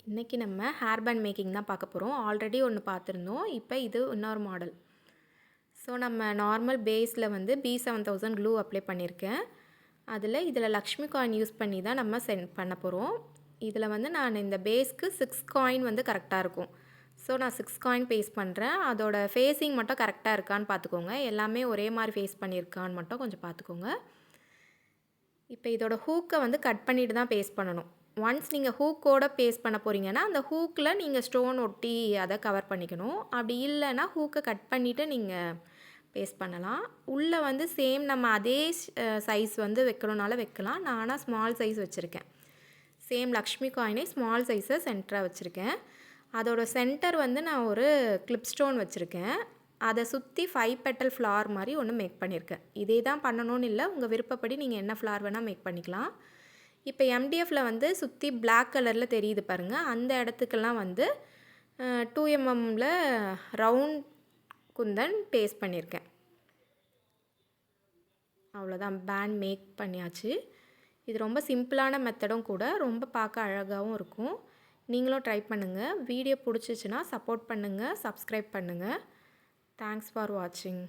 இன்றைக்கி நம்ம hair band making தான் பார்க்க போகிறோம். ஆல்ரெடி ஒன்று பார்த்துருந்தோம். இப்போ இது இன்னொரு மாடல். ஸோ நம்ம நார்மல் பேஸில் வந்து B7000 க்ளூ அப்ளை பண்ணியிருக்கேன். இதில் லக்ஷ்மி காயின் யூஸ் பண்ணி தான் நம்ம சென்ட் பண்ண போகிறோம். இதில் வந்து நான் இந்த பேஸ்க்கு 6 காயின் வந்து கரெக்டாக இருக்கும். ஸோ நான் 6 காயின் பேஸ்ட் பண்ணுறேன். அதோட ஃபேஸிங் மட்டும் கரெக்டாக இருக்கான்னு பார்த்துக்கோங்க. எல்லாமே ஒரே மாதிரி ஃபேஸ் பண்ணியிருக்கான்னு மட்டும் கொஞ்சம் பார்த்துக்கோங்க. இப்போ இதோட ஹூக்கை வந்து கட் பண்ணிட்டு தான் பேஸ்ட் பண்ணணும். ஒன்ஸ் நீங்கள் ஹூக்கோட பேஸ்ட் பண்ண போகிறீங்கன்னா அந்த ஹூக்கில் நீங்கள் ஸ்டோன் ஒட்டி அதை கவர் பண்ணிக்கணும். அப்படி இல்லைன்னா ஹூக்கை கட் பண்ணிவிட்டு நீங்கள் பேஸ்ட் பண்ணலாம். உள்ளே வந்து சேம் நம்ம அதே சைஸ் வந்து வைக்கணுனால வைக்கலாம். நான் ஆனால் ஸ்மால் சைஸ் வச்சுருக்கேன். சேம் லக்ஷ்மி காயினே ஸ்மால் சைஸை சென்டராக வச்சுருக்கேன். அதோட சென்டர் வந்து நான் ஒரு கிளிப் ஸ்டோன் வச்சுருக்கேன். அதை சுற்றி 5 பெட்டல் ஃப்ளார் மாதிரி ஒன்று மேக் பண்ணியிருக்கேன். இதே தான் பண்ணணும்னு இல்லை, உங்கள் விருப்பப்படி நீங்கள் என்ன ஃப்ளார் வேணால் மேக் பண்ணிக்கலாம். இப்போ MDFில் வந்து சுற்றி பிளாக் கலரில் தெரியுது பாருங்கள். அந்த இடத்துக்கெல்லாம் வந்து 2mm ரவுண்ட் குந்தன் பேஸ்ட் பண்ணியிருக்கேன். அவ்வளோதான், பேண்ட் மேக் பண்ணியாச்சு. இது ரொம்ப சிம்பிளான மெத்தடும் கூட, ரொம்ப பார்க்க அழகாகவும் இருக்கும். நீங்களும் ட்ரை பண்ணுங்கள். வீடியோ பிடிச்சிச்சின்னா சப்போர்ட் பண்ணுங்கள், சப்ஸ்கிரைப் பண்ணுங்கள். தேங்க்ஸ் ஃபார் வாட்சிங்.